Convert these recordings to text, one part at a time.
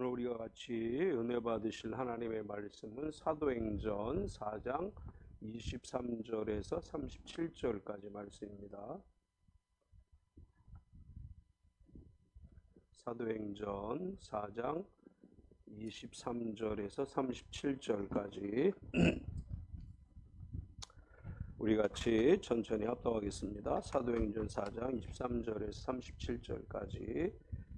오늘 우리가 같이 은혜 받으실 하나님의 말씀은 사도행전 4장 23절에서 37절까지 말씀입니다. 사도행전 4장 23절에서 37절까지 우리 같이 천천히 합독하겠습니다. 사도행전 4장 23절에서 37절까지.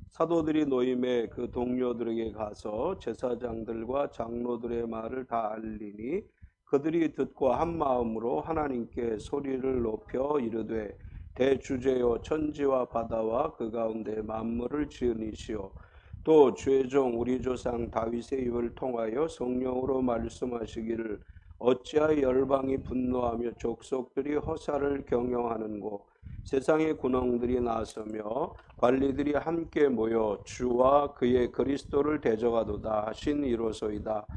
사도들이 노임에 그 동료들에게 가서 제사장들과 장로들의 말을 다 알리니 그들이 듣고 한 마음으로 하나님께 소리를 높여 이르되 대주제요 천지와 바다와 그 가운데 만물을 지으니시오 또 주의 종 우리 조상 다윗의 입을 통하여 성령으로 말씀하시기를 어찌하여 열방이 분노하며 족속들이 허사를 경영하는고 세상의 군왕들이 나서며 관리들이 함께 모여 주와 그의 그리스도를 대적하도다 하신 이로소이다.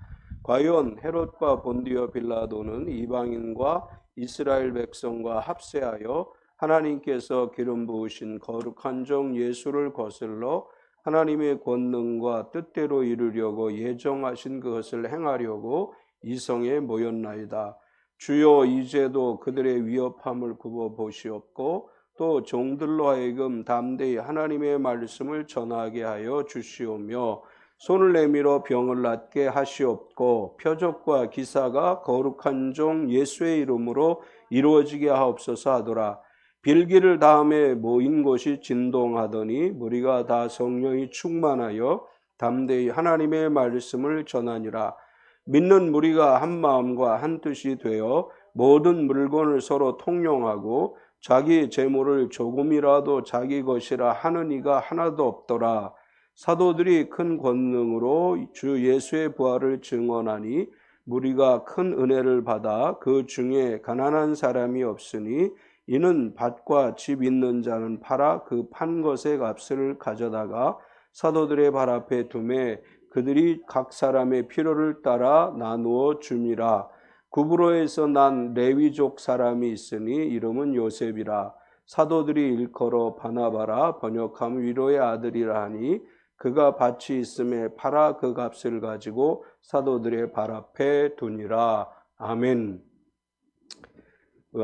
과연 헤롯과 본디오 빌라도는 이방인과 이스라엘 백성과 합세하여 하나님께서 기름 부으신 거룩한 종 예수를 거슬러 하나님의 권능과 뜻대로 이루려고 예정하신 그것을 행하려고 이성에 모였나이다. 주여 이제도 그들의 위협함을 굽어 보시옵고 또 종들로 하여금 담대히 하나님의 말씀을 전하게 하여 주시오며 손을 내밀어 병을 낫게 하시옵고 표적과 기사가 거룩한 종 예수의 이름으로 이루어지게 하옵소서 하더라. 빌기를 다음에 모인 곳이 진동하더니 무리가 다 성령이 충만하여 담대히 하나님의 말씀을 전하니라. 믿는 무리가 한 마음과 한 뜻이 되어 모든 물건을 서로 통용하고 자기 재물을 조금이라도 자기 것이라 하는 이가 하나도 없더라. 사도들이 큰 권능으로 주 예수의 부활을 증언하니 무리가 큰 은혜를 받아 그 중에 가난한 사람이 없으니 이는 밭과 집 있는 자는 팔아 그 판 것의 값을 가져다가 사도들의 발 앞에 두매 그들이 각 사람의 필요를 따라 나누어 줌이라. 구브로에서 난 레위족 사람이 있으니 이름은 요셉이라. 사도들이 일컬어 바나바라 번역하면 위로의 아들이라 하니 그가 밭이 있음에 팔아 그 값을 가지고 사도들의 발 앞에 두니라. 아멘.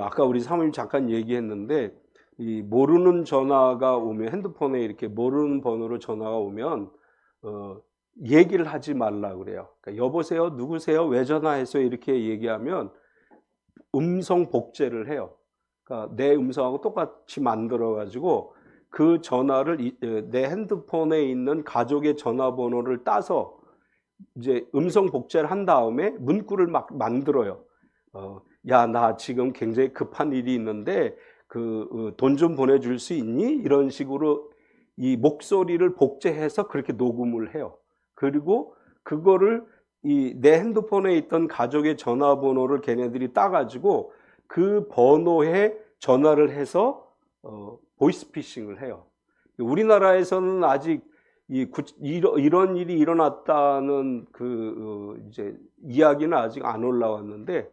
아까 우리 사모님 잠깐 얘기했는데 이 모르는 전화가 오면 핸드폰에 이렇게 모르는 번호로 전화가 오면 얘기를 하지 말라 그래요. 그러니까 여보세요, 누구세요, 왜 전화했어요 이렇게 얘기하면 음성 복제를 해요. 그러니까 내 음성하고 똑같이 만들어 가지고 그 전화를 내 핸드폰에 있는 가족의 전화번호를 따서 이제 음성 복제를 한 다음에 문구를 막 만들어요. 야, 나 지금 굉장히 급한 일이 있는데 그 돈 좀 보내줄 수 있니? 이런 식으로 이 목소리를 복제해서 그렇게 녹음을 해요. 그리고 그거를 내 핸드폰에 있던 가족의 전화번호를 걔네들이 따가지고 그 번호에 전화를 해서 보이스피싱을 해요. 우리나라에서는 아직 이런 일이 일어났다는 이제 이야기는 아직 안 올라왔는데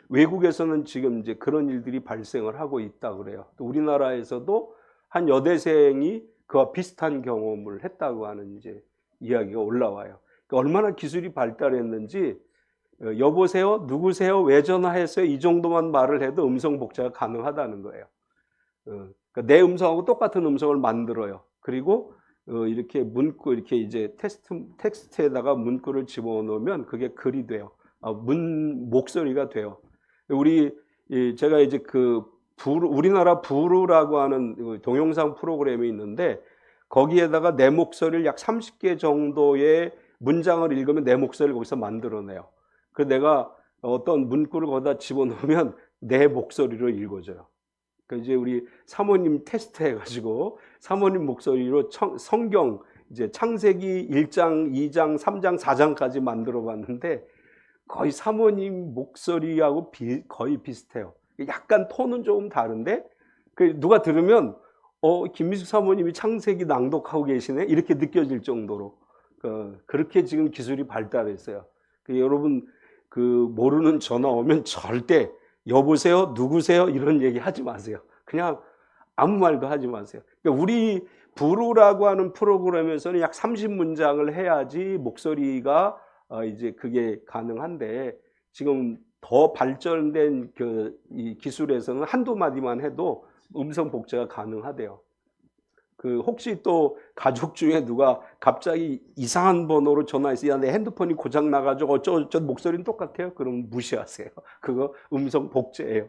외국에서는 지금 이제 그런 일들이 발생을 하고 있다 그래요. 또 우리나라에서도 한 여대생이 그와 비슷한 경험을 했다고 하는 이제 이야기가 올라와요. 그러니까 얼마나 기술이 발달했는지 여보세요, 누구세요, 왜 전화했어요 이 정도만 말을 해도 음성 복제가 가능하다는 거예요. 그러니까 내 음성하고 똑같은 음성을 만들어요. 그리고 이렇게 문구 이렇게 이제 텍스트에다가 문구를 집어넣으면 그게 글이 돼요. 목소리가 돼요. 제가 이제 우리나라 부르라고 하는 동영상 프로그램이 있는데 거기에다가 내 목소리를 약 30개 정도의 문장을 읽으면 내 목소리를 거기서 만들어내요. 그래서 내가 어떤 문구를 거기다 집어넣으면 내 목소리로 읽어줘요. 그러니까 이제 우리 사모님 테스트 해가지고 사모님 목소리로 성경 이제 창세기 1장, 2장, 3장, 4장까지 만들어 봤는데 거의 사모님 목소리하고 거의 비슷해요. 약간 톤은 조금 다른데 누가 들으면 김미숙 사모님이 창세기 낭독하고 계시네 이렇게 느껴질 정도로 그렇게 지금 기술이 발달했어요. 여러분 모르는 전화 오면 절대 여보세요, 누구세요 이런 얘기 하지 마세요. 그냥 아무 말도 하지 마세요. 그러니까 우리 부르라고 하는 프로그램에서는 약 30문장을 해야지 목소리가 이제 그게 가능한데, 지금 더 발전된 이 기술에서는 한두 마디만 해도 음성 복제가 가능하대요. 혹시 또 가족 중에 누가 갑자기 이상한 번호로 전화해서 야, 내 핸드폰이 고장 나가지고 어쩌 목소리는 똑같아요? 그럼 무시하세요. 그거 음성 복제예요.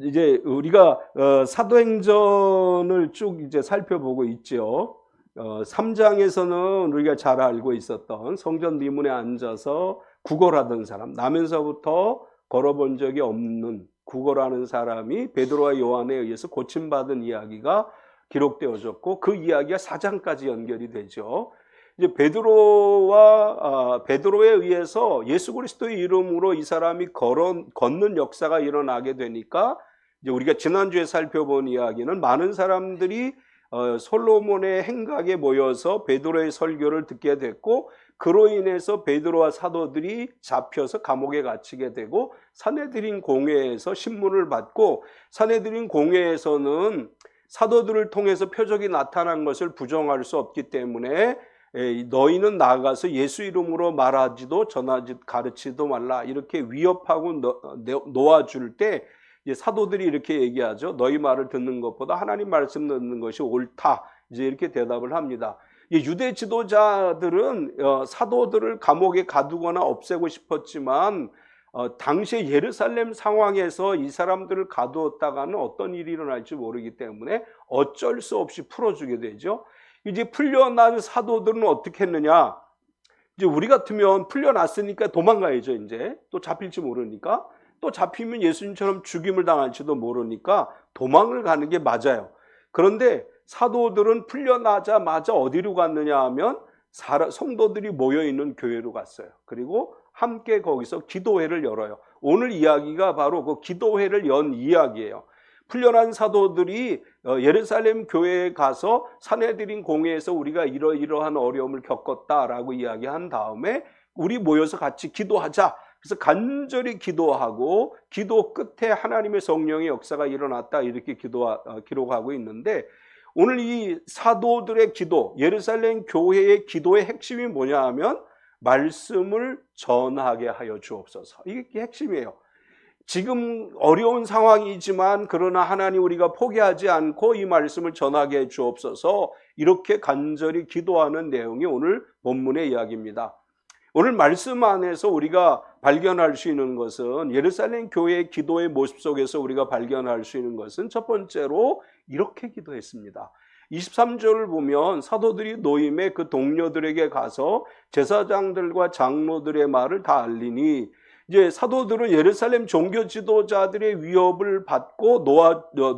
이제 우리가 사도행전을 쭉 이제 살펴보고 있죠. 3장에서는 우리가 잘 알고 있었던 성전 미문에 앉아서 구걸하던 사람, 나면서부터 걸어본 적이 없는 구걸하는 사람이 베드로와 요한에 의해서 고침받은 이야기가 기록되어졌고, 그 이야기가 4장까지 연결이 되죠. 이제 베드로에 의해서 예수 그리스도의 이름으로 이 사람이 걷는 역사가 일어나게 되니까, 이제 우리가 지난주에 살펴본 이야기는 많은 사람들이 솔로몬의 행각에 모여서 베드로의 설교를 듣게 됐고, 그로 인해서 베드로와 사도들이 잡혀서 감옥에 갇히게 되고, 산헤드린 공회에서 신문을 받고, 산헤드린 공회에서는 사도들을 통해서 표적이 나타난 것을 부정할 수 없기 때문에 너희는 나가서 예수 이름으로 말하지도 전하지 가르치지도 말라, 이렇게 위협하고 놓아줄 때 사도들이 이렇게 얘기하죠. 너희 말을 듣는 것보다 하나님 말씀 듣는 것이 옳다, 이제 이렇게 대답을 합니다. 유대 지도자들은 사도들을 감옥에 가두거나 없애고 싶었지만, 당시에 예루살렘 상황에서 이 사람들을 가두었다가는 어떤 일이 일어날지 모르기 때문에 어쩔 수 없이 풀어주게 되죠. 이제 풀려난 사도들은 어떻게 했느냐? 이제 우리 같으면 풀려났으니까 도망가야죠. 이제 또 잡힐지 모르니까, 또 잡히면 예수님처럼 죽임을 당할지도 모르니까 도망을 가는 게 맞아요. 그런데 사도들은 풀려나자마자 어디로 갔느냐 하면 성도들이 모여있는 교회로 갔어요. 그리고 함께 거기서 기도회를 열어요. 오늘 이야기가 바로 그 기도회를 연 이야기예요. 풀려난 사도들이 예루살렘 교회에 가서 산헤드린 공회에서 우리가 이러이러한 어려움을 겪었다라고 이야기한 다음에 우리 모여서 같이 기도하자. 그래서 간절히 기도하고, 기도 끝에 하나님의 성령의 역사가 일어났다, 이렇게 기록하고 있는데, 오늘 이 사도들의 기도, 예루살렘 교회의 기도의 핵심이 뭐냐 하면 말씀을 전하게 하여 주옵소서. 이게 핵심이에요. 지금 어려운 상황이지만 그러나 하나님 우리가 포기하지 않고 이 말씀을 전하게 해 주옵소서, 이렇게 간절히 기도하는 내용이 오늘 본문의 이야기입니다. 오늘 말씀 안에서 우리가 발견할 수 있는 것은, 예루살렘 교회의 기도의 모습 속에서 우리가 발견할 수 있는 것은, 첫 번째로 이렇게 기도했습니다. 23절을 보면 사도들이 노임에 그 동료들에게 가서 제사장들과 장로들의 말을 다 알리니, 이제 사도들은 예루살렘 종교 지도자들의 위협을 받고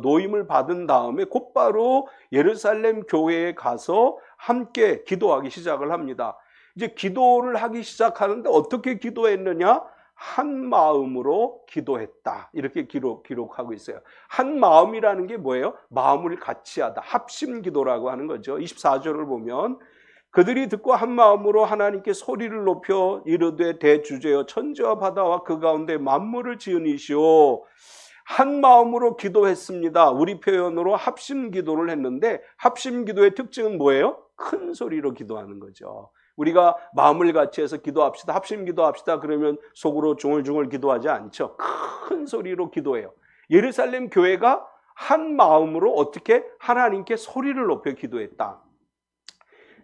노임을 받은 다음에 곧바로 예루살렘 교회에 가서 함께 기도하기 시작을 합니다. 이제 기도를 하기 시작하는데 어떻게 기도했느냐? 한 마음으로 기도했다, 이렇게 기록하고 있어요. 한 마음이라는 게 뭐예요? 마음을 같이 하다, 합심 기도라고 하는 거죠. 24절을 보면 그들이 듣고 한 마음으로 하나님께 소리를 높여 이르되 대주제여 천지와 바다와 그 가운데 만물을 지은 이시오. 한 마음으로 기도했습니다. 우리 표현으로 합심 기도를 했는데, 합심 기도의 특징은 뭐예요? 큰 소리로 기도하는 거죠. 우리가 마음을 같이 해서 기도합시다, 합심 기도합시다 그러면 속으로 중얼중얼 기도하지 않죠. 큰 소리로 기도해요. 예루살렘 교회가 한 마음으로 어떻게 하나님께 소리를 높여 기도했다.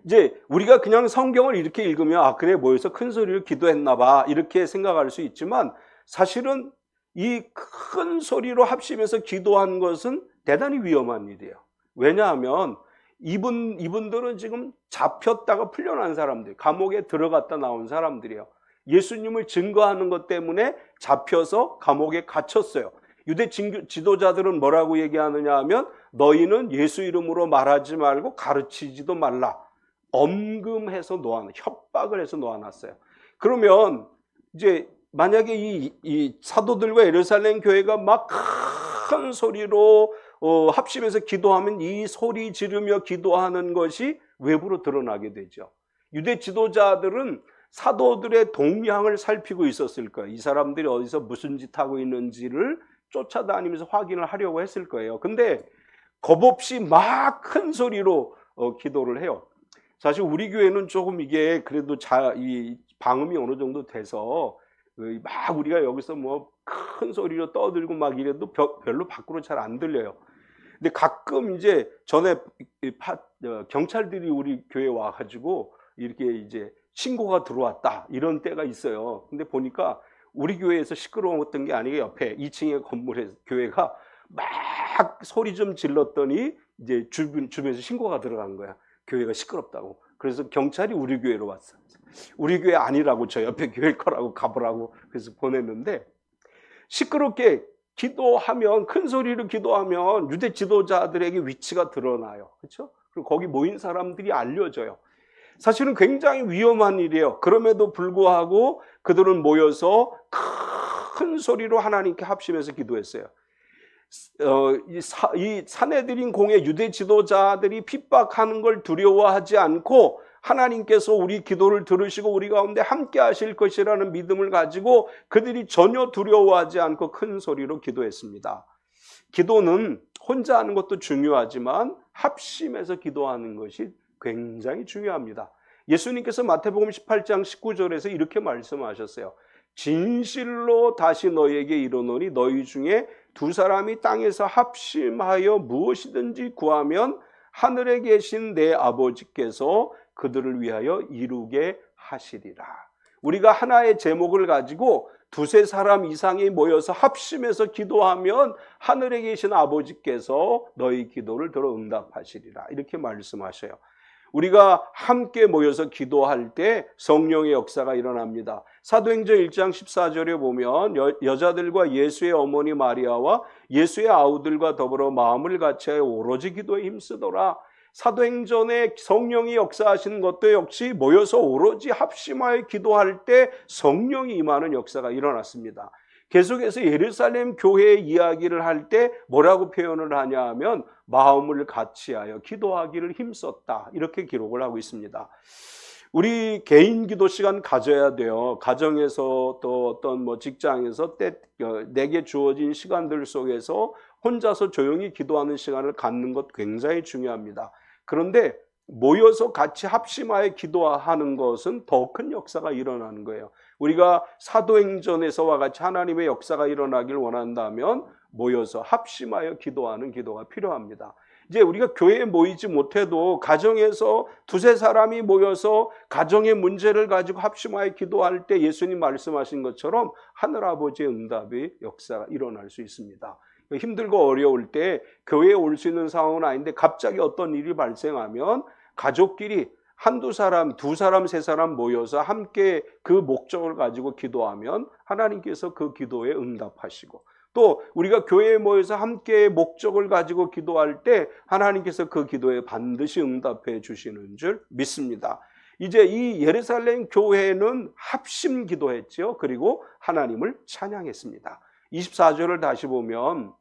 이제 우리가 그냥 성경을 이렇게 읽으면 그래, 모여서 큰 소리로 기도했나 봐, 이렇게 생각할 수 있지만, 사실은 이 큰 소리로 합심해서 기도한 것은 대단히 위험한 일이에요. 왜냐하면 이분들은 지금 잡혔다가 풀려난 사람들, 감옥에 들어갔다 나온 사람들이에요. 예수님을 증거하는 것 때문에 잡혀서 감옥에 갇혔어요. 유대 지도자들은 뭐라고 얘기하느냐 하면, 너희는 예수 이름으로 말하지 말고 가르치지도 말라, 엄금해서 협박을 해서 놓아놨어요. 그러면 이제 만약에 이 사도들과 예루살렘 교회가 막 큰 소리로 합심해서 기도하면 이 소리 지르며 기도하는 것이 외부로 드러나게 되죠. 유대 지도자들은 사도들의 동향을 살피고 있었을 거예요. 이 사람들이 어디서 무슨 짓 하고 있는지를 쫓아다니면서 확인을 하려고 했을 거예요. 근데 겁없이 막 큰 소리로 기도를 해요. 사실 우리 교회는 조금 이게 그래도 이 방음이 어느 정도 돼서 막 우리가 여기서 뭐 큰 소리로 떠들고 막 이래도 별로 밖으로 잘 안 들려요. 근데 가끔 이제 전에 경찰들이 우리 교회에 와가지고 이렇게 이제 신고가 들어왔다 이런 때가 있어요. 근데 보니까 우리 교회에서 시끄러웠던 게 아니고 옆에 2층의 건물에 교회가 막 소리 좀 질렀더니 이제 주변에서 신고가 들어간 거야. 교회가 시끄럽다고. 그래서 경찰이 우리 교회로 왔어. 우리 교회 아니라고 저 옆에 교회 거라고 가보라고 그래서 보냈는데, 시끄럽게 기도하면, 큰 소리로 기도하면 유대 지도자들에게 위치가 드러나요. 그렇죠? 그리고 거기 모인 사람들이 알려져요. 사실은 굉장히 위험한 일이에요. 그럼에도 불구하고 그들은 모여서 큰 소리로 하나님께 합심해서 기도했어요. 이 사내들인 공의 유대 지도자들이 핍박하는 걸 두려워하지 않고 하나님께서 우리 기도를 들으시고 우리 가운데 함께 하실 것이라는 믿음을 가지고 그들이 전혀 두려워하지 않고 큰 소리로 기도했습니다. 기도는 혼자 하는 것도 중요하지만 합심해서 기도하는 것이 굉장히 중요합니다. 예수님께서 마태복음 18장 19절에서 이렇게 말씀하셨어요. 진실로 다시 너희에게 이르노니 너희 중에 두 사람이 땅에서 합심하여 무엇이든지 구하면 하늘에 계신 내 아버지께서 그들을 위하여 이루게 하시리라. 우리가 하나의 제목을 가지고 두세 사람 이상이 모여서 합심해서 기도하면 하늘에 계신 아버지께서 너희 기도를 들어 응답하시리라. 이렇게 말씀하셔요. 우리가 함께 모여서 기도할 때 성령의 역사가 일어납니다. 사도행전 1장 14절에 보면 여자들과 예수의 어머니 마리아와 예수의 아우들과 더불어 마음을 같이하여 오로지 기도에 힘쓰더라. 사도행전에 성령이 역사하시는 것도 역시 모여서 오로지 합심하여 기도할 때 성령이 임하는 역사가 일어났습니다. 계속해서 예루살렘 교회의 이야기를 할 때 뭐라고 표현을 하냐 하면 마음을 같이하여 기도하기를 힘썼다, 이렇게 기록을 하고 있습니다. 우리 개인 기도 시간 가져야 돼요. 가정에서 또 어떤 직장에서 내게 주어진 시간들 속에서 혼자서 조용히 기도하는 시간을 갖는 것 굉장히 중요합니다. 그런데 모여서 같이 합심하여 기도하는 것은 더 큰 역사가 일어나는 거예요. 우리가 사도행전에서와 같이 하나님의 역사가 일어나길 원한다면 모여서 합심하여 기도하는 기도가 필요합니다. 이제 우리가 교회에 모이지 못해도 가정에서 두세 사람이 모여서 가정의 문제를 가지고 합심하여 기도할 때 예수님 말씀하신 것처럼 하늘아버지의 응답의 역사가 일어날 수 있습니다. 힘들고 어려울 때 교회에 올 수 있는 상황은 아닌데 갑자기 어떤 일이 발생하면 가족끼리 한두 사람, 두 사람, 세 사람 모여서 함께 그 목적을 가지고 기도하면 하나님께서 그 기도에 응답하시고, 또 우리가 교회에 모여서 함께 목적을 가지고 기도할 때 하나님께서 그 기도에 반드시 응답해 주시는 줄 믿습니다. 이제 이 예루살렘 교회는 합심 기도했죠. 그리고 하나님을 찬양했습니다. 24절을 다시 보면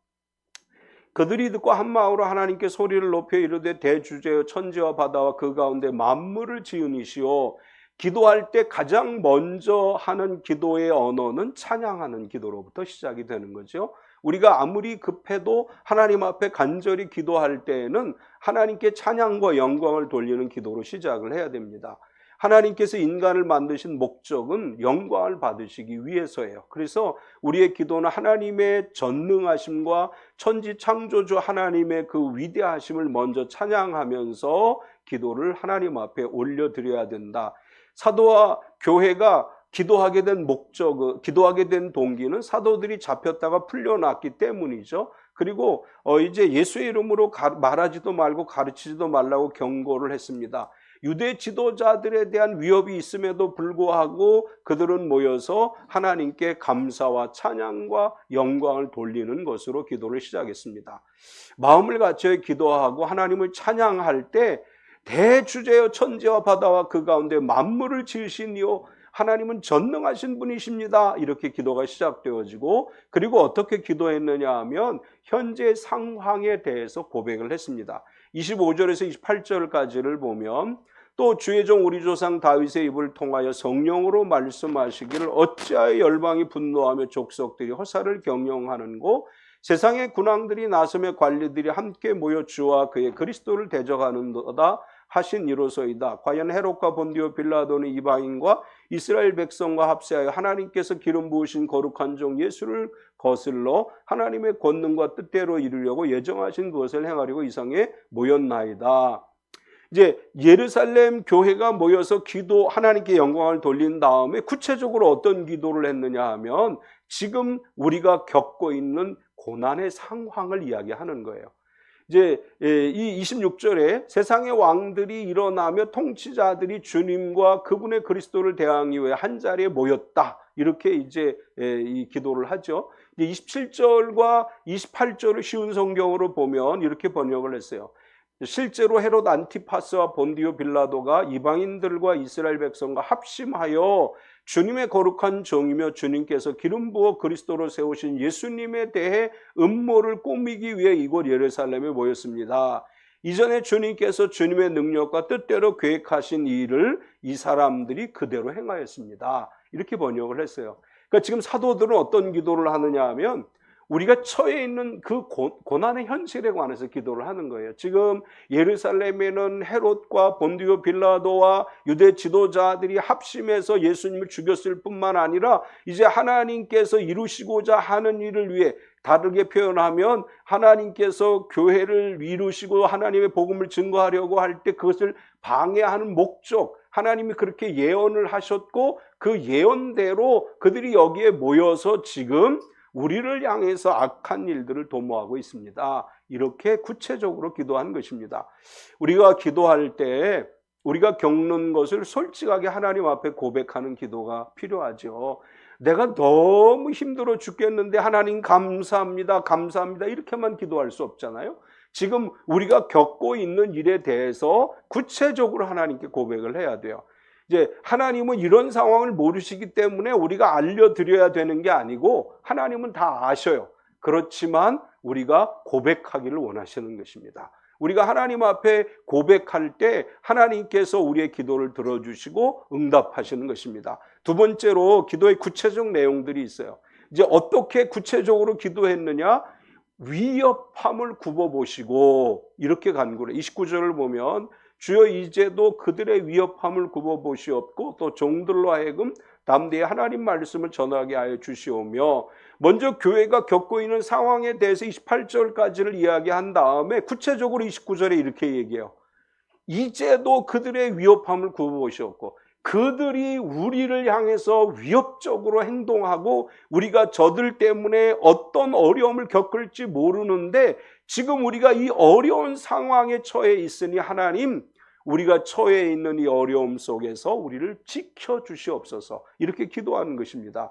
그들이 듣고 한 마음으로 하나님께 소리를 높여 이르되 대주제여 천지와 바다와 그 가운데 만물을 지으니시오. 기도할 때 가장 먼저 하는 기도의 언어는 찬양하는 기도로부터 시작이 되는 거죠. 우리가 아무리 급해도 하나님 앞에 간절히 기도할 때에는 하나님께 찬양과 영광을 돌리는 기도로 시작을 해야 됩니다. 하나님께서 인간을 만드신 목적은 영광을 받으시기 위해서예요. 그래서 우리의 기도는 하나님의 전능하심과 천지 창조주 하나님의 그 위대하심을 먼저 찬양하면서 기도를 하나님 앞에 올려드려야 된다. 사도와 교회가 기도하게 된 목적, 기도하게 된 동기는 사도들이 잡혔다가 풀려났기 때문이죠. 그리고 이제 예수의 이름으로 말하지도 말고 가르치지도 말라고 경고를 했습니다. 유대 지도자들에 대한 위협이 있음에도 불구하고 그들은 모여서 하나님께 감사와 찬양과 영광을 돌리는 것으로 기도를 시작했습니다. 마음을 같여 기도하고 하나님을 찬양할 때 대주제여 천지와 바다와 그 가운데 만물을 지으시니요 하나님은 전능하신 분이십니다. 이렇게 기도가 시작되어지고, 그리고 어떻게 기도했느냐 하면 현재 상황에 대해서 고백을 했습니다. 25절에서 28절까지를 보면 또 주의 종 우리 조상 다윗의 입을 통하여 성령으로 말씀하시기를 어찌하여 열방이 분노하며 족속들이 허사를 경영하는고 세상의 군왕들이 나섬의 관리들이 함께 모여 주와 그의 그리스도를 대적하는도다 하신 이로소이다. 과연 헤롯과 본디오 빌라도는 이방인과 이스라엘 백성과 합세하여 하나님께서 기름 부으신 거룩한 종 예수를 거슬러 하나님의 권능과 뜻대로 이루려고 예정하신 그것을 행하려고 이 성에 모였나이다. 이제 예루살렘 교회가 모여서 하나님께 영광을 돌린 다음에 구체적으로 어떤 기도를 했느냐 하면 지금 우리가 겪고 있는 고난의 상황을 이야기하는 거예요. 이제 이 26절에 세상의 왕들이 일어나며 통치자들이 주님과 그분의 그리스도를 대항하기 위해 한 자리에 모였다. 이렇게 이제 이 기도를 하죠. 27절과 28절을 쉬운 성경으로 보면 이렇게 번역을 했어요. 실제로 헤롯 안티파스와 본디오 빌라도가 이방인들과 이스라엘 백성과 합심하여 주님의 거룩한 종이며 주님께서 기름 부어 그리스도로 세우신 예수님에 대해 음모를 꾸미기 위해 이곳 예루살렘에 모였습니다. 이전에 주님께서 주님의 능력과 뜻대로 계획하신 일을 이 사람들이 그대로 행하였습니다. 이렇게 번역을 했어요. 그러니까 지금 사도들은 어떤 기도를 하느냐 하면 우리가 처해 있는 그 고난의 현실에 관해서 기도를 하는 거예요. 지금 예루살렘에는 헤롯과 본디오 빌라도와 유대 지도자들이 합심해서 예수님을 죽였을 뿐만 아니라 이제 하나님께서 이루시고자 하는 일을 위해, 다르게 표현하면 하나님께서 교회를 이루시고 하나님의 복음을 증거하려고 할 때 그것을 방해하는 목적, 하나님이 그렇게 예언을 하셨고 그 예언대로 그들이 여기에 모여서 지금 우리를 향해서 악한 일들을 도모하고 있습니다. 이렇게 구체적으로 기도한 것입니다. 우리가 기도할 때 우리가 겪는 것을 솔직하게 하나님 앞에 고백하는 기도가 필요하죠. 내가 너무 힘들어 죽겠는데 하나님 감사합니다, 감사합니다 이렇게만 기도할 수 없잖아요. 지금 우리가 겪고 있는 일에 대해서 구체적으로 하나님께 고백을 해야 돼요. 이제 하나님은 이런 상황을 모르시기 때문에 우리가 알려드려야 되는 게 아니고 하나님은 다 아셔요. 그렇지만 우리가 고백하기를 원하시는 것입니다. 우리가 하나님 앞에 고백할 때 하나님께서 우리의 기도를 들어주시고 응답하시는 것입니다. 두 번째로 기도의 구체적 내용들이 있어요. 이제 어떻게 구체적으로 기도했느냐? 위협함을 굽어보시고 이렇게 간구를 해요. 29절을 보면 주여 이제도 그들의 위협함을 굽어보시옵고 또 종들로 하여금 담대히 하나님 말씀을 전하게 하여 주시오며, 먼저 교회가 겪고 있는 상황에 대해서 28절까지를 이야기한 다음에 구체적으로 29절에 이렇게 얘기해요. 이제도 그들의 위협함을 굽어보시옵고, 그들이 우리를 향해서 위협적으로 행동하고 우리가 저들 때문에 어떤 어려움을 겪을지 모르는데 지금 우리가 이 어려운 상황에 처해 있으니 하나님, 우리가 처해 있는 이 어려움 속에서 우리를 지켜주시옵소서, 이렇게 기도하는 것입니다.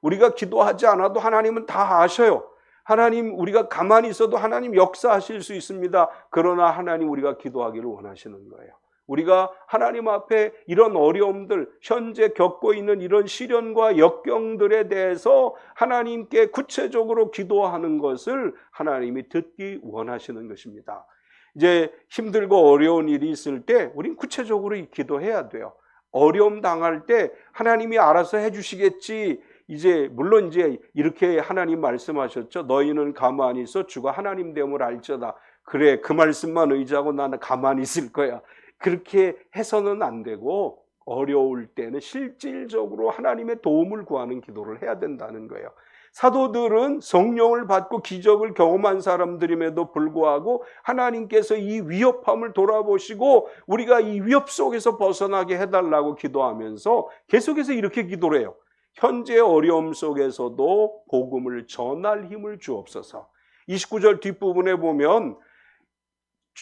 우리가 기도하지 않아도 하나님은 다 아셔요. 하나님, 우리가 가만히 있어도 하나님 역사하실 수 있습니다. 그러나 하나님, 우리가 기도하기를 원하시는 거예요. 우리가 하나님 앞에 이런 어려움들, 현재 겪고 있는 이런 시련과 역경들에 대해서 하나님께 구체적으로 기도하는 것을 하나님이 듣기 원하시는 것입니다. 이제 힘들고 어려운 일이 있을 때 우린 구체적으로 기도해야 돼요. 어려움 당할 때 하나님이 알아서 해주시겠지. 이제 물론 이제 이렇게 하나님 말씀하셨죠. 너희는 가만히 있어 주가 하나님 됨을 알지어다. 그래, 그 말씀만 의지하고 나는 가만히 있을 거야. 그렇게 해서는 안 되고 어려울 때는 실질적으로 하나님의 도움을 구하는 기도를 해야 된다는 거예요. 사도들은 성령을 받고 기적을 경험한 사람들임에도 불구하고 하나님께서 이 위협함을 돌아보시고 우리가 이 위협 속에서 벗어나게 해달라고 기도하면서 계속해서 이렇게 기도를 해요. 현재 어려움 속에서도 복음을 전할 힘을 주옵소서. 29절 뒷부분에 보면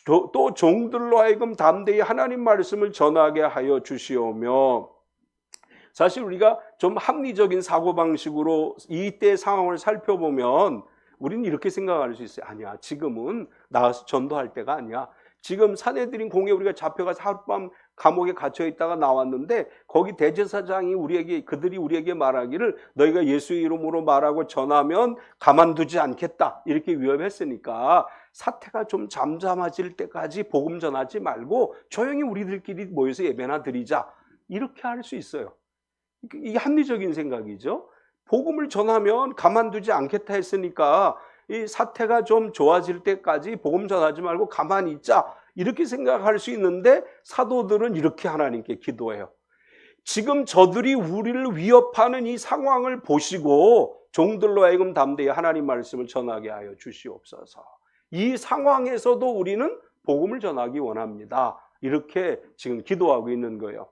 또 종들로 하여금 담대히 하나님 말씀을 전하게 하여 주시오며, 사실 우리가 좀 합리적인 사고방식으로 이때 상황을 살펴보면 우리는 이렇게 생각할 수 있어요. 아니야, 지금은 나가서 전도할 때가 아니야. 지금 사내들인 공에 우리가 잡혀가서 하룻밤 감옥에 갇혀 있다가 나왔는데 거기 대제사장이 그들이 우리에게 말하기를 너희가 예수의 이름으로 말하고 전하면 가만두지 않겠다, 이렇게 위협했으니까 사태가 좀 잠잠해질 때까지 복음 전하지 말고 조용히 우리들끼리 모여서 예배나 드리자. 이렇게 할 수 있어요. 이게 합리적인 생각이죠. 복음을 전하면 가만두지 않겠다 했으니까 이 사태가 좀 좋아질 때까지 복음 전하지 말고 가만히 있자. 이렇게 생각할 수 있는데 사도들은 이렇게 하나님께 기도해요. 지금 저들이 우리를 위협하는 이 상황을 보시고 종들로 하여금 담대히 하나님 말씀을 전하게 하여 주시옵소서. 이 상황에서도 우리는 복음을 전하기 원합니다. 이렇게 지금 기도하고 있는 거예요.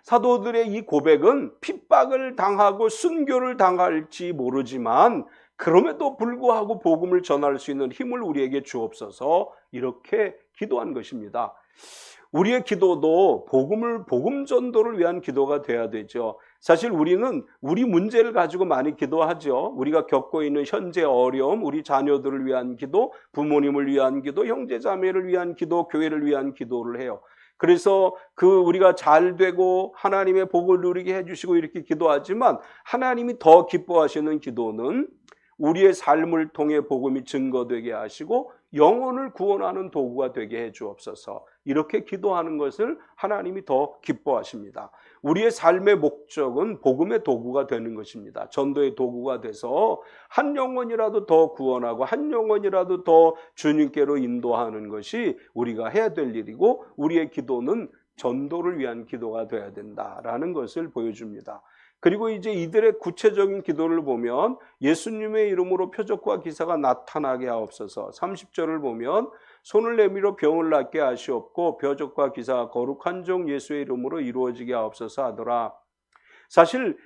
사도들의 이 고백은 핍박을 당하고 순교를 당할지 모르지만 그럼에도 불구하고 복음을 전할 수 있는 힘을 우리에게 주옵소서 이렇게 기도한 것입니다. 우리의 기도도 복음 전도를 위한 기도가 돼야 되죠. 사실 우리는 우리 문제를 가지고 많이 기도하죠. 우리가 겪고 있는 현재 어려움, 우리 자녀들을 위한 기도, 부모님을 위한 기도, 형제 자매를 위한 기도, 교회를 위한 기도를 해요. 그래서 우리가 잘 되고 하나님의 복을 누리게 해주시고 이렇게 기도하지만 하나님이 더 기뻐하시는 기도는 우리의 삶을 통해 복음이 증거되게 하시고 영혼을 구원하는 도구가 되게 해 주옵소서. 이렇게 기도하는 것을 하나님이 더 기뻐하십니다. 우리의 삶의 목적은 복음의 도구가 되는 것입니다. 전도의 도구가 돼서 한 영혼이라도 더 구원하고 한 영혼이라도 더 주님께로 인도하는 것이 우리가 해야 될 일이고 우리의 기도는 전도를 위한 기도가 되어야 된다라는 것을 보여줍니다. 그리고 이제 이들의 구체적인 기도를 보면 예수님의 이름으로 표적과 기사가 나타나게 하옵소서. 30절을 보면 손을 내밀어 병을 낫게 하시옵고 표적과 기사가 거룩한 종 예수의 이름으로 이루어지게 하옵소서 하더라. 사실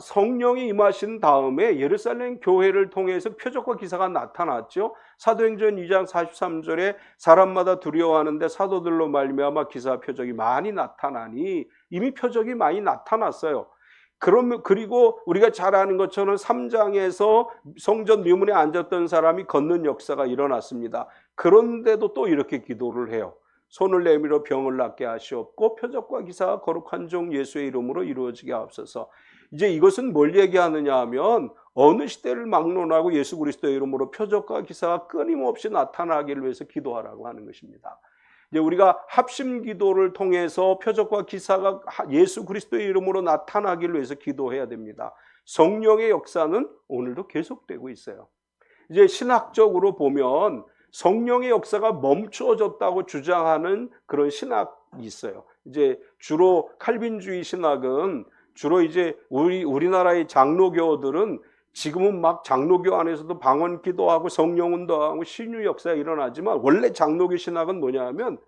성령이 임하신 다음에 예루살렘 교회를 통해서 표적과 기사가 나타났죠. 사도행전 2장 43절에 사람마다 두려워하는데 사도들로 말미암아 기사 표적이 많이 나타나니 이미 표적이 많이 나타났어요. 그리고 우리가 잘 아는 것처럼 3장에서 성전 묘문에 앉았던 사람이 걷는 역사가 일어났습니다. 그런데도 또 이렇게 기도를 해요. 손을 내밀어 병을 낫게 하시옵고 표적과 기사가 거룩한 종 예수의 이름으로 이루어지게 하옵소서. 이제 이것은 뭘 얘기하느냐 하면 어느 시대를 막론하고 예수 그리스도의 이름으로 표적과 기사가 끊임없이 나타나기를 위해서 기도하라고 하는 것입니다. 이제 우리가 합심 기도를 통해서 표적과 기사가 예수 그리스도의 이름으로 나타나기를 위해서 기도해야 됩니다. 성령의 역사는 오늘도 계속되고 있어요. 이제 신학적으로 보면 성령의 역사가 멈추어졌다고 주장하는 그런 신학이 있어요. 이제 주로 칼빈주의 신학은 주로 이제 우리나라의 장로교들은 지금은 막 장로교 안에서도 방언 기도하고 성령 운동하고 신유 역사가 일어나지만 원래 장로교 신학은 뭐냐면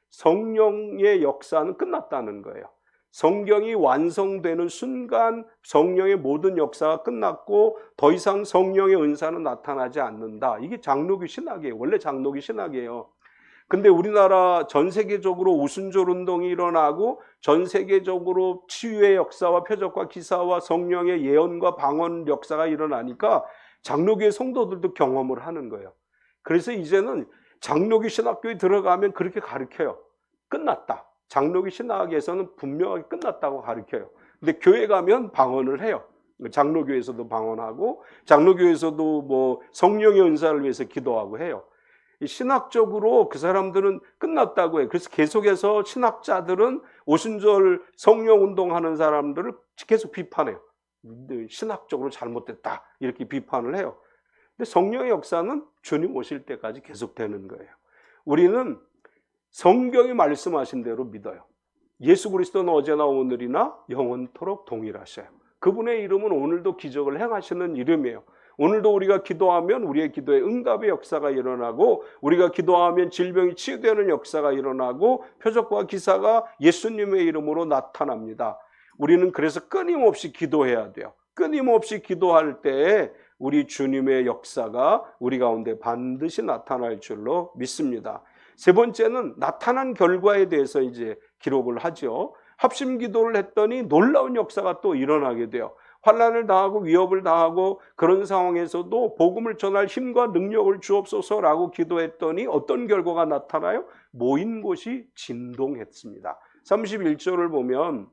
성령의 역사는 끝났다는 거예요. 성경이 완성되는 순간 성령의 모든 역사가 끝났고 더 이상 성령의 은사는 나타나지 않는다. 이게 장로교 신학이에요. 원래 장로교 신학이에요. 근데 우리나라 전 세계적으로 우순절 운동이 일어나고 전 세계적으로 치유의 역사와 표적과 기사와 성령의 예언과 방언 역사가 일어나니까 장로교의 성도들도 경험을 하는 거예요. 그래서 이제는 장로교 신학교에 들어가면 그렇게 가르쳐요. 끝났다. 장로교 신학에서는 분명하게 끝났다고 가르쳐요. 근데 교회 가면 방언을 해요. 장로교에서도 방언하고 장로교에서도 뭐 성령의 은사를 위해서 기도하고 해요. 신학적으로 그 사람들은 끝났다고 해요. 그래서 계속해서 신학자들은 오순절 성령 운동하는 사람들을 계속 비판해요. 신학적으로 잘못됐다 이렇게 비판을 해요. 근데 성령의 역사는 주님 오실 때까지 계속되는 거예요. 우리는 성경이 말씀하신 대로 믿어요. 예수 그리스도는 어제나 오늘이나 영원토록 동일하셔요. 그분의 이름은 오늘도 기적을 행하시는 이름이에요. 오늘도 우리가 기도하면 우리의 기도에 응답의 역사가 일어나고 우리가 기도하면 질병이 치유되는 역사가 일어나고 표적과 기사가 예수님의 이름으로 나타납니다. 우리는 그래서 끊임없이 기도해야 돼요. 끊임없이 기도할 때 우리 주님의 역사가 우리 가운데 반드시 나타날 줄로 믿습니다. 세 번째는 나타난 결과에 대해서 이제 기록을 하죠. 합심 기도를 했더니 놀라운 역사가 또 일어나게 돼요. 환난을 당하고 위협을 당하고 그런 상황에서도 복음을 전할 힘과 능력을 주옵소서라고 기도했더니 어떤 결과가 나타나요? 모인 곳이 진동했습니다. 31절을 보면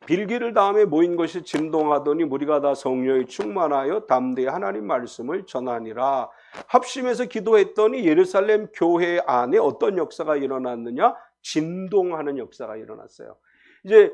빌기를 다음에 모인 것이 진동하더니 무리가 다 성령이 충만하여 담대히 하나님 말씀을 전하니라. 합심해서 기도했더니 예루살렘 교회 안에 어떤 역사가 일어났느냐? 진동하는 역사가 일어났어요. 이제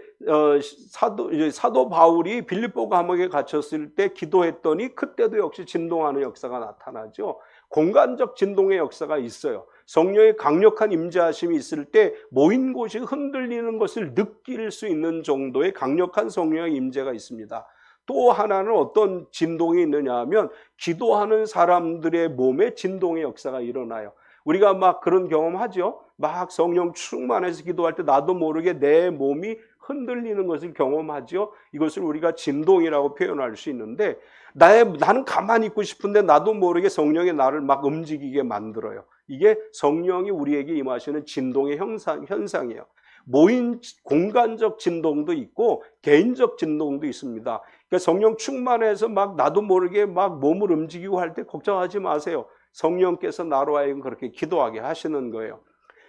사도 바울이 빌립보 감옥에 갇혔을 때 기도했더니 그때도 역시 진동하는 역사가 나타나죠. 공간적 진동의 역사가 있어요. 성령의 강력한 임재하심이 있을 때 모인 곳이 흔들리는 것을 느낄 수 있는 정도의 강력한 성령의 임재가 있습니다. 또 하나는 어떤 진동이 있느냐 하면 기도하는 사람들의 몸에 진동의 역사가 일어나요. 우리가 막 그런 경험하죠. 막 성령 충만해서 기도할 때 나도 모르게 내 몸이 흔들리는 것을 경험하죠. 이것을 우리가 진동이라고 표현할 수 있는데 나는 가만히 있고 싶은데 나도 모르게 성령이 나를 막 움직이게 만들어요. 이게 성령이 우리에게 임하시는 진동의 현상이에요. 모인 공간적 진동도 있고 개인적 진동도 있습니다. 그러니까 성령 충만해서 막 나도 모르게 막 몸을 움직이고 할 때 걱정하지 마세요. 성령께서 나로 하여금 그렇게 기도하게 하시는 거예요.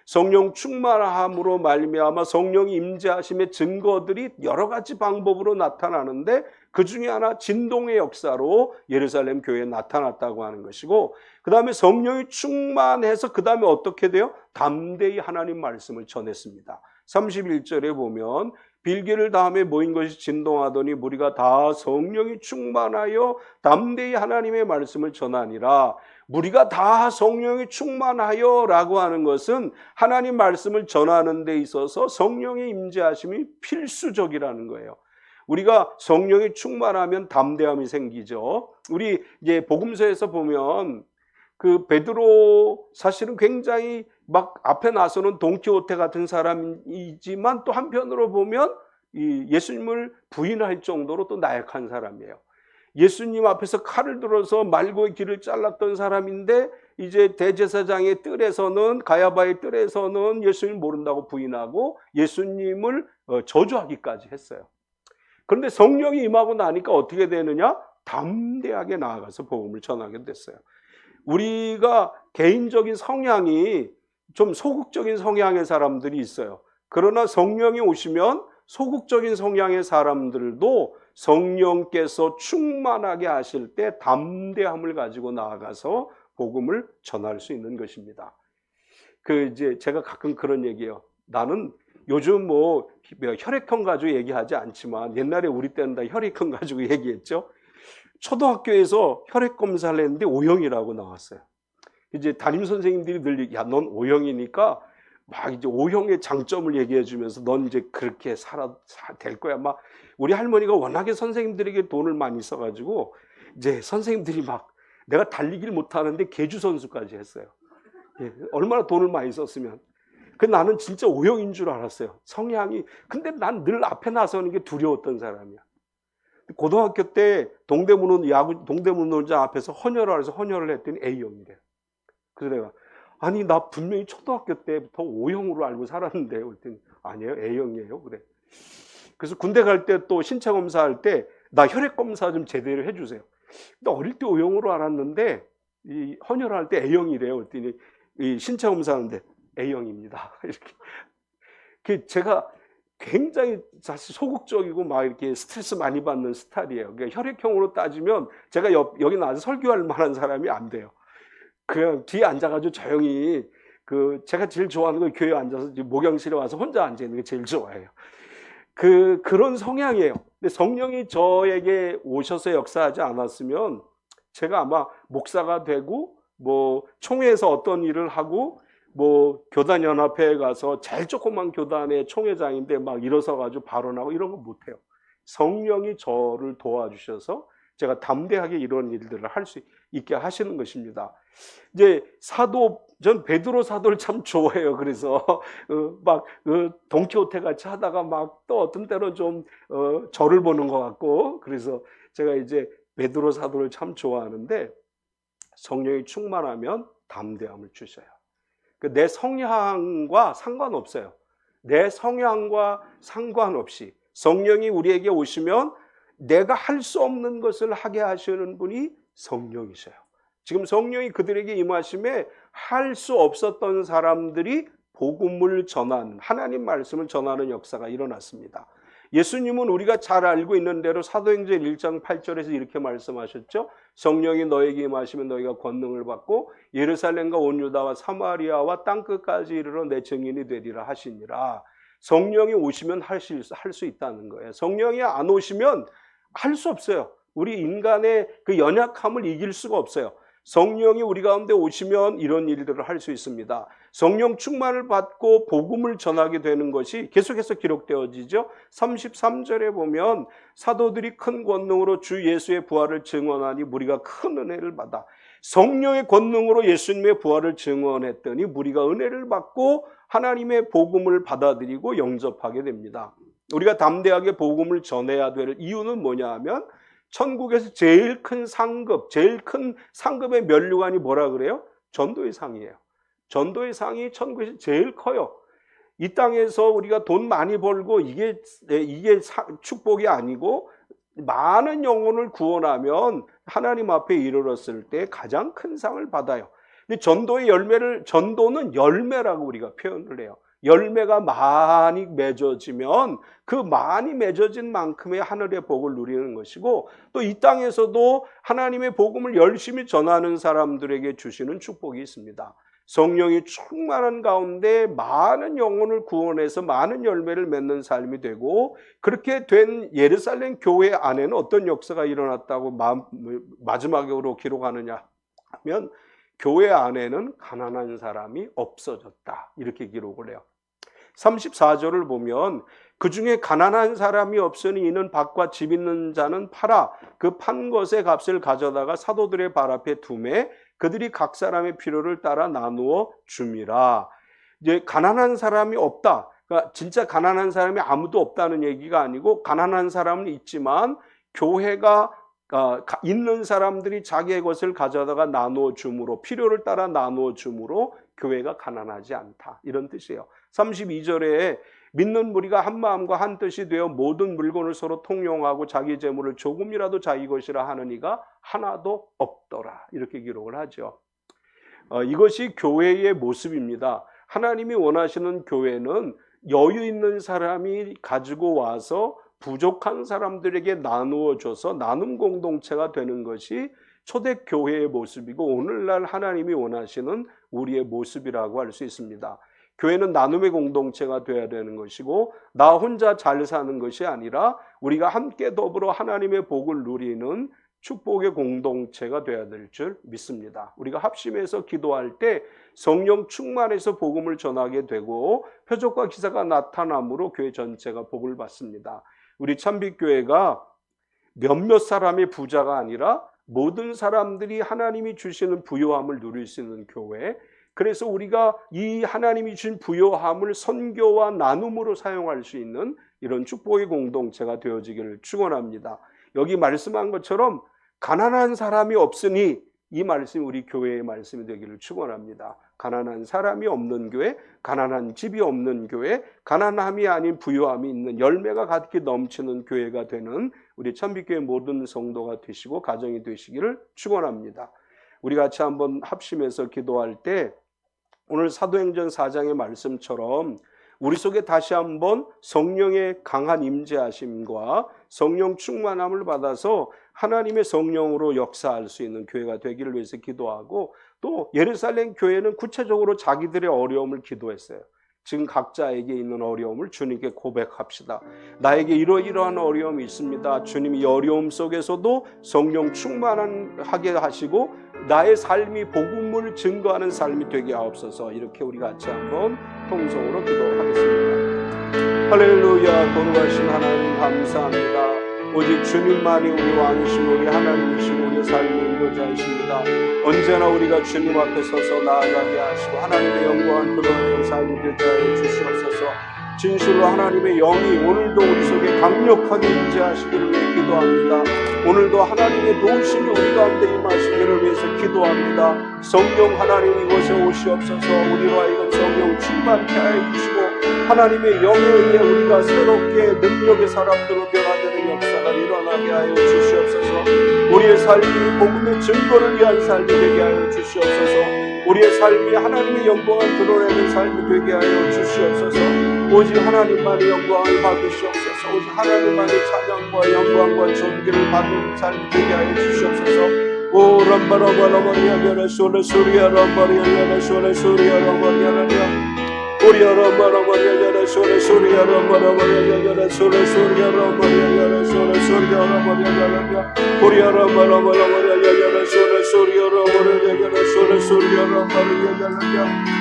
성령 충만함으로 말미암아 성령이 임재하심의 증거들이 여러 가지 방법으로 나타나는데 그 중에 하나 진동의 역사로 예루살렘 교회에 나타났다고 하는 것이고, 그 다음에 성령이 충만해서 그 다음에 어떻게 돼요? 담대히 하나님 말씀을 전했습니다. 31절에 보면 빌기를 다음에 모인 것이 진동하더니 무리가 다 성령이 충만하여 담대히 하나님의 말씀을 전하니라. 무리가 다 성령이 충만하여 라고 하는 것은 하나님 말씀을 전하는 데 있어서 성령의 임재하심이 필수적이라는 거예요. 우리가 성령이 충만하면 담대함이 생기죠. 우리 이제 복음서에서 보면 그 베드로 사실은 굉장히 막 앞에 나서는 돈키호테 같은 사람이지만 또 한편으로 보면 이 예수님을 부인할 정도로 또 나약한 사람이에요. 예수님 앞에서 칼을 들어서 말고의 길을 잘랐던 사람인데 이제 대제사장의 뜰에서는 가야바의 뜰에서는 예수님을 모른다고 부인하고 예수님을 저주하기까지 했어요. 그런데 성령이 임하고 나니까 어떻게 되느냐? 담대하게 나아가서 복음을 전하게 됐어요. 우리가 개인적인 성향이 좀 소극적인 성향의 사람들이 있어요. 그러나 성령이 오시면 소극적인 성향의 사람들도 성령께서 충만하게 하실 때 담대함을 가지고 나아가서 복음을 전할 수 있는 것입니다. 이제 제가 가끔 그런 얘기해요. 나는 요즘 뭐 혈액형 가지고 얘기하지 않지만 옛날에 우리 때는 다 혈액형 가지고 얘기했죠. 초등학교에서 혈액 검사를 했는데 O형이라고 나왔어요. 이제 담임 선생님들이 늘 야, 넌 O형이니까 막 이제 O형의 장점을 얘기해 주면서 넌 이제 그렇게 될 거야. 막 우리 할머니가 워낙에 선생님들에게 돈을 많이 써가지고 이제 선생님들이 막 내가 달리기를 못하는데 계주 선수까지 했어요. 예, 얼마나 돈을 많이 썼으면. 나는 진짜 O형인 줄 알았어요. 성향이. 근데 난 늘 앞에 나서는 게 두려웠던 사람이야. 고등학교 때 동대문 놀자 앞에서 헌혈을 해서 헌혈을 했더니 A형이래요. 그래서 내가 아니 나 분명히 초등학교 때부터 O형으로 알고 살았는데 그랬더니 아니에요 A형이에요. 그래. 그래서 군대 갈 때 또 신체 검사할 때 나 혈액 검사 좀 제대로 해주세요. 근데 어릴 때 O형으로 알았는데 이 헌혈할 때 A형이래요. 그랬더니 이 신체 검사하는데 A형입니다. 이렇게 제가 굉장히 사실 소극적이고 막 이렇게 스트레스 많이 받는 스타일이에요. 그러니까 혈액형으로 따지면 제가 여기 나와서 설교할 만한 사람이 안 돼요. 그냥 뒤에 앉아가지고 조용히 제가 제일 좋아하는 건 교회에 앉아서 목욕실에 와서 혼자 앉아 있는 게 제일 좋아해요. 그런 성향이에요. 근데 성령이 저에게 오셔서 역사하지 않았으면 제가 아마 목사가 되고 뭐 총회에서 어떤 일을 하고 뭐 교단연합회에 가서 제일 조그만 교단의 총회장인데 막 일어서가지고 발언하고 이런 거 못해요. 성령이 저를 도와주셔서 제가 담대하게 이런 일들을 할 수 있게 하시는 것입니다. 이제 전 베드로 사도를 참 좋아해요. 그래서 막 돈키호테 같이 하다가 막 또 어떤 때는 좀 저를 보는 것 같고, 그래서 제가 이제 베드로 사도를 참 좋아하는데 성령이 충만하면 담대함을 주셔요. 내 성향과 상관없어요. 내 성향과 상관없이 성령이 우리에게 오시면 내가 할 수 없는 것을 하게 하시는 분이 성령이셔요. 지금 성령이 그들에게 임하심에 할 수 없었던 사람들이 복음을 전하는, 하나님 말씀을 전하는 역사가 일어났습니다. 예수님은 우리가 잘 알고 있는 대로 사도행전 1장 8절에서 이렇게 말씀하셨죠. 성령이 너에게 임하시면 너희가 권능을 받고 예루살렘과 온 유다와 사마리아와 땅끝까지 이르러 내 증인이 되리라 하시니라. 성령이 오시면 할 수 있다는 거예요. 성령이 안 오시면 할 수 없어요. 우리 인간의 그 연약함을 이길 수가 없어요. 성령이 우리 가운데 오시면 이런 일들을 할 수 있습니다. 성령 충만을 받고 복음을 전하게 되는 것이 계속해서 기록되어지죠. 33절에 보면 사도들이 큰 권능으로 주 예수의 부활을 증언하니 무리가 큰 은혜를 받아. 성령의 권능으로 예수님의 부활을 증언했더니 무리가 은혜를 받고 하나님의 복음을 받아들이고 영접하게 됩니다. 우리가 담대하게 복음을 전해야 될 이유는 뭐냐 하면 천국에서 제일 큰 상급, 제일 큰 상급의 면류관이 뭐라 그래요? 전도의 상이에요. 전도의 상이 천국에서 제일 커요. 이 땅에서 우리가 돈 많이 벌고 이게 축복이 아니고 많은 영혼을 구원하면 하나님 앞에 이르렀을 때 가장 큰 상을 받아요. 근데 전도는 열매라고 우리가 표현을 해요. 열매가 많이 맺어지면 그 많이 맺어진 만큼의 하늘의 복을 누리는 것이고, 또 이 땅에서도 하나님의 복음을 열심히 전하는 사람들에게 주시는 축복이 있습니다. 성령이 충만한 가운데 많은 영혼을 구원해서 많은 열매를 맺는 삶이 되고, 그렇게 된 예루살렘 교회 안에는 어떤 역사가 일어났다고 마지막으로 기록하느냐 하면, 교회 안에는 가난한 사람이 없어졌다, 이렇게 기록을 해요. 34절을 보면 그 중에 가난한 사람이 없으니 이는 밭과 집 있는 자는 팔아 그 판 것의 값을 가져다가 사도들의 발 앞에 두매 그들이 각 사람의 필요를 따라 나누어 줌이라. 이제 가난한 사람이 없다, 그러니까 진짜 가난한 사람이 아무도 없다는 얘기가 아니고, 가난한 사람은 있지만 교회가 있는 사람들이 자기의 것을 가져다가 나누어 줌으로, 필요를 따라 나누어 줌으로 교회가 가난하지 않다, 이런 뜻이에요. 32절에 믿는 무리가 한 마음과 한 뜻이 되어 모든 물건을 서로 통용하고 자기 재물을 조금이라도 자기 것이라 하는 이가 하나도 없더라, 이렇게 기록을 하죠. 이것이 교회의 모습입니다. 하나님이 원하시는 교회는 여유 있는 사람이 가지고 와서 부족한 사람들에게 나누어 줘서 나눔 공동체가 되는 것이 초대교회의 모습이고, 오늘날 하나님이 원하시는 우리의 모습이라고 할 수 있습니다. 교회는 나눔의 공동체가 되어야 되는 것이고, 나 혼자 잘 사는 것이 아니라 우리가 함께 더불어 하나님의 복을 누리는 축복의 공동체가 되어야 될 줄 믿습니다. 우리가 합심해서 기도할 때 성령 충만해서 복음을 전하게 되고 표적과 기사가 나타남으로 교회 전체가 복을 받습니다. 우리 참빛교회가 몇몇 사람의 부자가 아니라 모든 사람들이 하나님이 주시는 부요함을 누릴 수 있는 교회, 그래서 우리가 이 하나님이 주신 부요함을 선교와 나눔으로 사용할 수 있는 이런 축복의 공동체가 되어지기를 축원합니다. 여기 말씀한 것처럼 가난한 사람이 없으니, 이 말씀이 우리 교회의 말씀이 되기를 축원합니다. 가난한 사람이 없는 교회, 가난한 집이 없는 교회, 가난함이 아닌 부요함이 있는 열매가 가득히 넘치는 교회가 되는 우리 참빛교회 모든 성도가 되시고 가정이 되시기를 축원합니다. 우리 같이 한번 합심해서 기도할 때 오늘 사도행전 4장의 말씀처럼 우리 속에 다시 한번 성령의 강한 임재하심과 성령 충만함을 받아서 하나님의 성령으로 역사할 수 있는 교회가 되기를 위해서 기도하고, 또 예루살렘 교회는 구체적으로 자기들의 어려움을 기도했어요. 지금 각자에게 있는 어려움을 주님께 고백합시다. 나에게 이러이러한 어려움이 있습니다. 주님이 이 어려움 속에서도 성령 충만하게 하시고 나의 삶이 복음을 증거하는 삶이 되게 하옵소서. 이렇게 우리 같이 한번 통성으로 기도하겠습니다. 할렐루야. 거룩하신 하나님 감사합니다. 오직 주님만이 우리 왕이시고 우리 하나님이시고 우리 삶의 인도자이십니다. 언제나 우리가 주님 앞에 서서 나아가게 하시고 하나님의 영광을 드러내는 삶이 되게 하여 주시옵소서. 진실로 하나님의 영이 오늘도 우리 속에 강력하게 임재하시기를 위해 기도합니다. 오늘도 하나님의 도우심이 우리 가운데 임하시기를 위해서 기도합니다. 성령 하나님 이곳에 오시옵소서. 우리로 하여금 성령 충만케 하여 주시고 하나님의 영에 의해 우리가 새롭게 능력의 사람들로 변화되는 역사가 일어나게 하여 주시옵소서. 우리의 삶이 복음의 증거를 위한 삶이 되게 하여 주시옵소서. 우리의 삶이 하나님의 영광을 드러내는 삶이 되게 하여 주시옵소서. 오직 하나님만의 영광을 받으시옵소서. 오직 하나님만의 찬양과 영광과 존귀를 받는 삶이 되게 하여 주시옵소서. 오 람바라바라바리아냐라 소레소리아 람바리아냐라 소레소리아 람바리아냐라 오리아라바라바리아냐라 소레소리아 람바라바리아냐라 소레소리아 람바리아냐라 소레소리아 람바리아냐라 오리아라바라바라바리아냐라 소레소리아 람바리아냐라 소레소리아 람바리아냐라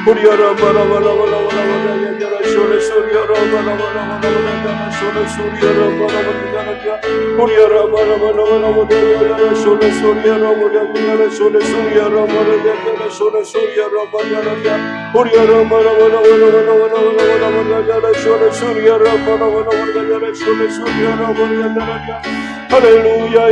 오리아라바라바라바라바리아냐라 소레소리아 람바라바라바라바리아냐라 소레소리아 람바라바리아냐라 오리아라바라바라바라바리아냐라 소레소리아 람바리아냐라 소레소리아 람바리아냐라 소레소리아 람바리아냐라 오리아라바라바라바라바리아냐라 할렐루야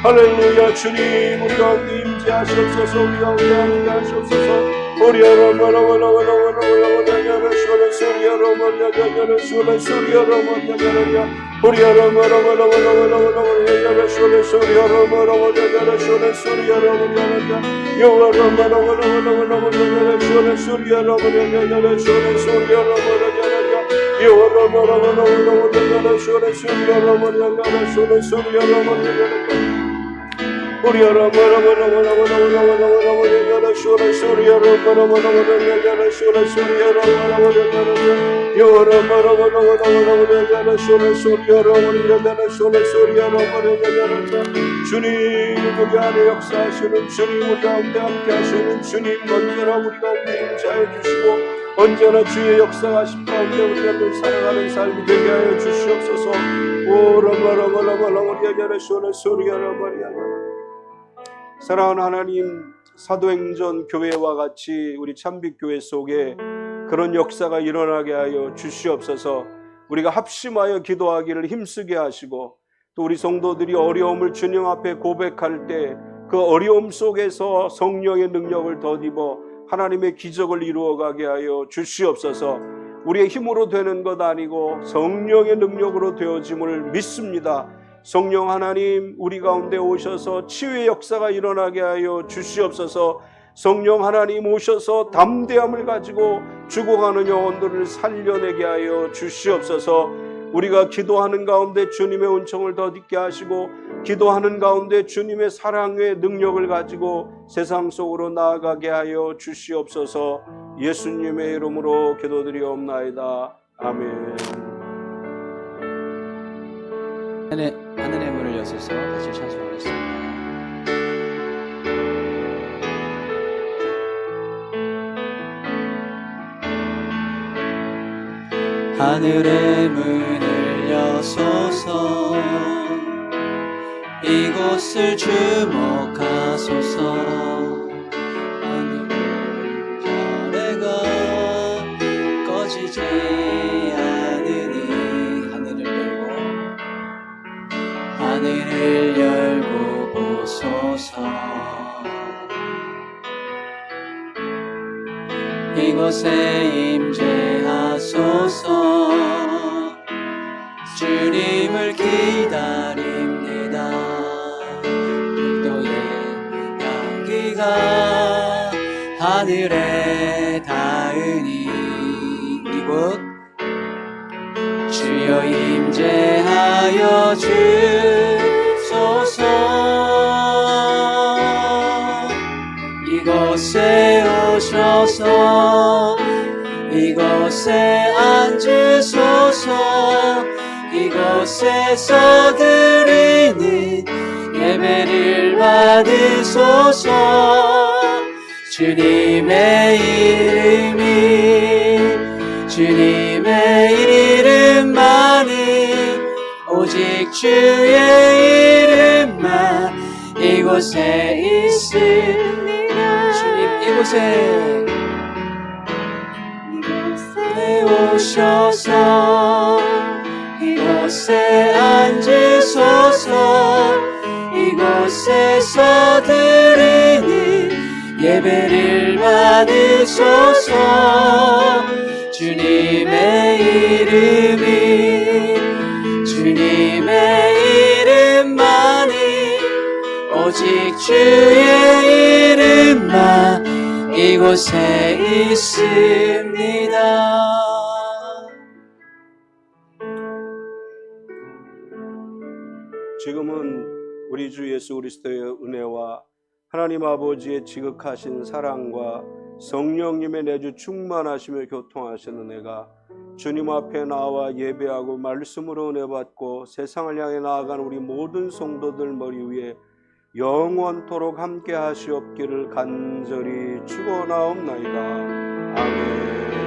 할렐루야 주님 우리 가운데 임재하시옵소서. 우리 가운데 함께하시옵소서. 주님 우리 안에 역사하시는 주님 우리 가운데 함께하시는 주님 언제나 우리 가운데 임재하여 주시고 언제나 주의 역사하심 가운데 우리가 늘 살아가는 삶이 되게 하여 주시옵소서. 오 라바라바라바라바리아냐라 소레소리아라바리아냐라 사랑하는 하나님, 사도행전 교회와 같이 우리 참빛교회 속에 그런 역사가 일어나게 하여 주시옵소서. 우리가 합심하여 기도하기를 힘쓰게 하시고 또 우리 성도들이 어려움을 주님 앞에 고백할 때 그 어려움 속에서 성령의 능력을 덧입어 하나님의 기적을 이루어가게 하여 주시옵소서. 우리의 힘으로 되는 것 아니고 성령의 능력으로 되어짐을 믿습니다. 성령 하나님 우리 가운데 오셔서 치유의 역사가 일어나게 하여 주시옵소서. 성령 하나님 오셔서 담대함을 가지고 죽어가는 영혼들을 살려내게 하여 주시옵소서. 우리가 기도하는 가운데 주님의 은총을 덧입게 하시고 기도하는 가운데 주님의 사랑의 능력을 가지고 세상 속으로 나아가게 하여 주시옵소서. 예수님의 이름으로 기도드리옵나이다. 아멘. 하늘의 문을 여셔서 같이 찬송하겠습니다. 하늘의 문을 여소서 이곳을 주목하소서. 하늘의 별에가 꺼지지 않으니 하늘을 열고 보소서. 이곳에 임재하소서. 주님을 기다립니다. 그리스도의 향기가 하늘에 닿으니 이곳 주여 임재하여 주소서. 이곳에 오셔서 이곳에 앉으소서. 이곳에서 드리는 예배를 받으소서. 주님의 이름만은 오직 주의 이름만 이곳에 있습니다. 주님 이곳에 오셔서 이곳에 앉으소서. 이곳에서 드리는 예배를 받으소서. 주님의 이름이 이곳에 있습니다. 지금은 우리 주 예수 그리스도의 은혜와 하나님 아버지의 지극하신 사랑과 성령님의 내주 충만하시며 교통하시는 은혜가 주님 앞에 나와 예배하고 말씀으로 은혜 받고 세상을 향해 나아가는 우리 모든 성도들 머리 위에 영원토록 함께 하시옵기를 간절히 축원하옵나이다. 아멘.